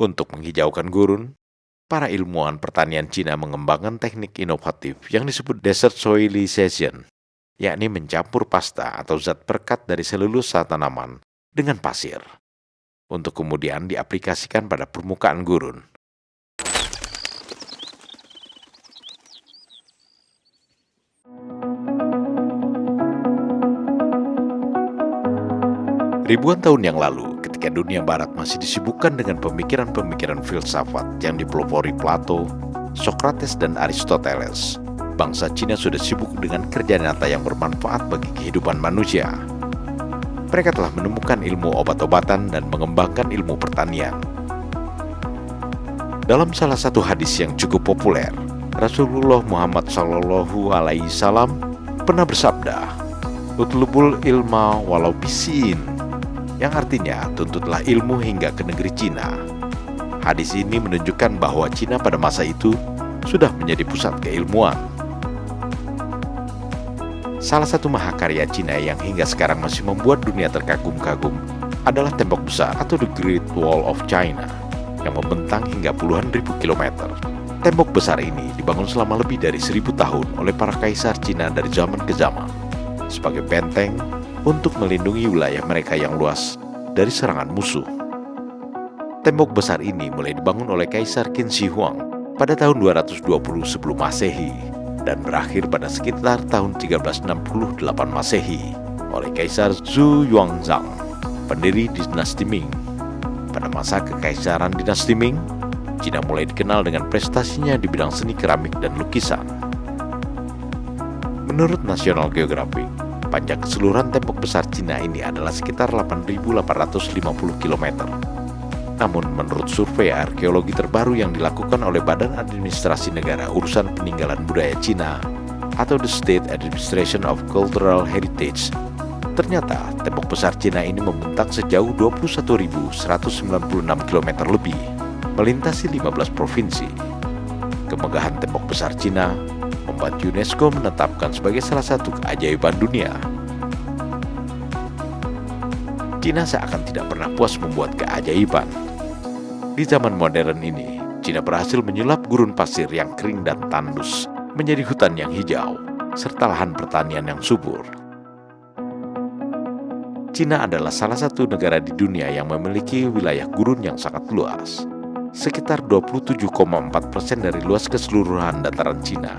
Untuk menghijaukan gurun, para ilmuwan pertanian Cina mengembangkan teknik inovatif yang disebut desert soilization, yakni mencampur pasta atau zat perekat dari selulosa tanaman dengan pasir, untuk kemudian diaplikasikan pada permukaan gurun. Ribuan tahun yang lalu, ketika dunia barat masih disibukkan dengan pemikiran-pemikiran filsafat yang dipelopori Plato, Socrates, dan Aristoteles, bangsa Cina sudah sibuk dengan kerja nyata yang bermanfaat bagi kehidupan manusia. Mereka telah menemukan ilmu obat-obatan dan mengembangkan ilmu pertanian. Dalam salah satu hadis yang cukup populer, Rasulullah Muhammad SAW pernah bersabda, "Utlubul ilma walau bisin," yang artinya tuntutlah ilmu hingga ke negeri Cina. Hadis ini menunjukkan bahwa Cina pada masa itu sudah menjadi pusat keilmuan. Salah satu mahakarya Cina yang hingga sekarang masih membuat dunia terkagum-kagum adalah tembok besar atau The Great Wall of China yang membentang hingga puluhan ribu kilometer. Tembok besar ini dibangun selama lebih dari 1000 tahun oleh para kaisar Cina dari zaman ke zaman sebagai benteng untuk melindungi wilayah mereka yang luas dari serangan musuh. Tembok besar ini mulai dibangun oleh Kaisar Qin Shi Huang pada tahun 220 sebelum Masehi dan berakhir pada sekitar tahun 1368 Masehi oleh Kaisar Zhu Yuanzhang, pendiri dinasti Ming. Pada masa kekaisaran dinasti Ming, Cina mulai dikenal dengan prestasinya di bidang seni keramik dan lukisan. Menurut National Geographic, panjang keseluruhan tembok besar Cina ini adalah sekitar 8.850 km. Namun menurut survei arkeologi terbaru yang dilakukan oleh Badan Administrasi Negara Urusan Peninggalan Budaya Cina atau The State Administration of Cultural Heritage, ternyata tembok besar Cina ini membentang sejauh 21.196 km lebih, melintasi 15 provinsi. Kemegahan tembok besar Cina membuat UNESCO menetapkan sebagai salah satu keajaiban dunia. Cina seakan tidak pernah puas membuat keajaiban. Di zaman modern ini, Cina berhasil menyulap gurun pasir yang kering dan tandus menjadi hutan yang hijau, serta lahan pertanian yang subur. Cina adalah salah satu negara di dunia yang memiliki wilayah gurun yang sangat luas. Sekitar 27,4% dari luas keseluruhan dataran Cina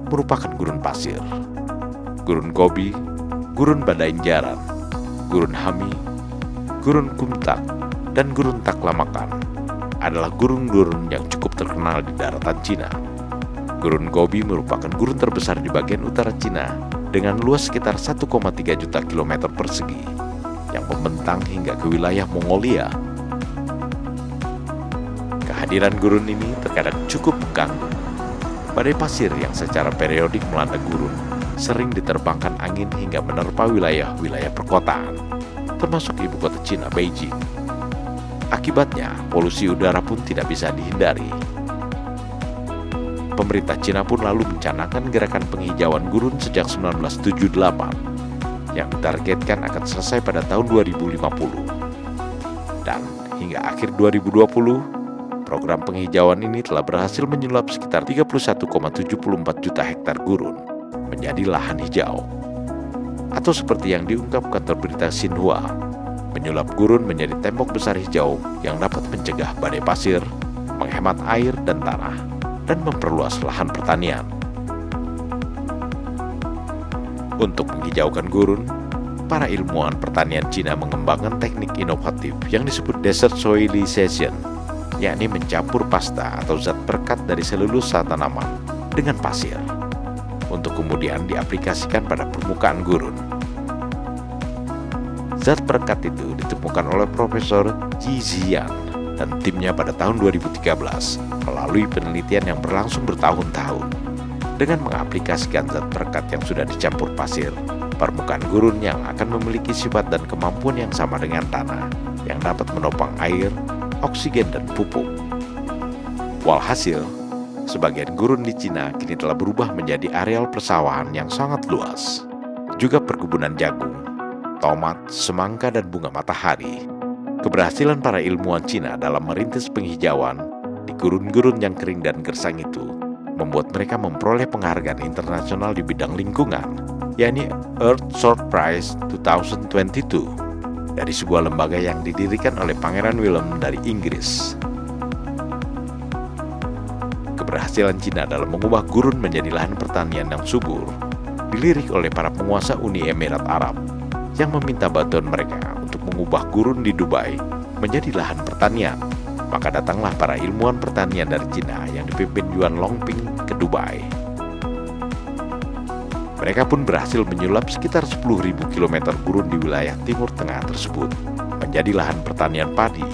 merupakan gurun pasir. Gurun Gobi, Gurun Badainjaran, Gurun Hami, Gurun Kumtak, dan Gurun Taklamakan adalah gurun-gurun yang cukup terkenal di daratan Cina. Gurun Gobi merupakan gurun terbesar di bagian utara Cina dengan luas sekitar 1,3 juta kilometer persegi yang membentang hingga ke wilayah Mongolia. Kehadiran gurun ini terkadang cukup mengganggu. Badai pasir yang secara periodik melanda gurun sering diterbangkan angin hingga menerpa wilayah-wilayah perkotaan, termasuk ibu kota Cina, Beijing. Akibatnya, polusi udara pun tidak bisa dihindari. Pemerintah Cina pun lalu mencanangkan gerakan penghijauan gurun sejak 1978 yang ditargetkan akan selesai pada tahun 2050. Dan hingga akhir 2020, program penghijauan ini telah berhasil menyulap sekitar 31,74 juta hektar gurun menjadi lahan hijau. Atau seperti yang diungkap kantor berita Xinhua, menyulap gurun menjadi tembok besar hijau yang dapat mencegah badai pasir, menghemat air dan tanah, dan memperluas lahan pertanian. Untuk menghijaukan gurun, para ilmuwan pertanian Cina mengembangkan teknik inovatif yang disebut desert soilization, yakni mencampur pasta atau zat perekat dari selulosa tanaman dengan pasir, untuk kemudian diaplikasikan pada permukaan gurun. Zat perekat itu ditemukan oleh Profesor Ji Ziyan dan timnya pada tahun 2013 melalui penelitian yang berlangsung bertahun-tahun. Dengan mengaplikasikan zat perekat yang sudah dicampur pasir, permukaan gurun yang akan memiliki sifat dan kemampuan yang sama dengan tanah, yang dapat menopang air, oksigen, dan pupuk. Walhasil, sebagian gurun di Cina kini telah berubah menjadi areal persawahan yang sangat luas. Juga perkebunan jagung, tomat, semangka, dan bunga matahari. Keberhasilan para ilmuwan Cina dalam merintis penghijauan di gurun-gurun yang kering dan gersang itu membuat mereka memperoleh penghargaan internasional di bidang lingkungan, yakni Earth Short Prize 2022 dari sebuah lembaga yang didirikan oleh Pangeran Willem dari Inggris. Keberhasilan Cina dalam mengubah gurun menjadi lahan pertanian yang subur dilirik oleh para penguasa Uni Emirat Arab yang meminta bantuan mereka untuk mengubah gurun di Dubai menjadi lahan pertanian. Maka datanglah para ilmuwan pertanian dari Cina yang dipimpin Yuan Longping ke Dubai. Mereka pun berhasil menyulap sekitar 10.000 km gurun di wilayah Timur Tengah tersebut menjadi lahan pertanian padi.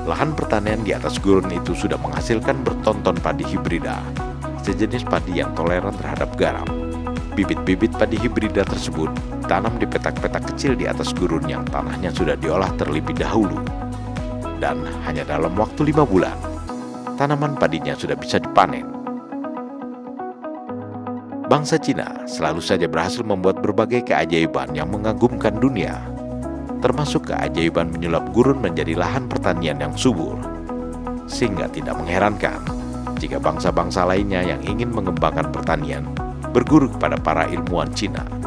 Lahan pertanian di atas gurun itu sudah menghasilkan bertonton padi hibrida, sejenis padi yang toleran terhadap garam. Bibit-bibit padi hibrida tersebut ditanam di petak-petak kecil di atas gurun yang tanahnya sudah diolah terlebih dahulu. Dan hanya dalam waktu 5 bulan, tanaman padinya sudah bisa dipanen. Bangsa Cina selalu saja berhasil membuat berbagai keajaiban yang mengagumkan dunia, termasuk keajaiban menyulap gurun menjadi lahan pertanian yang subur. Sehingga tidak mengherankan jika bangsa-bangsa lainnya yang ingin mengembangkan pertanian berguru kepada para ilmuwan Cina.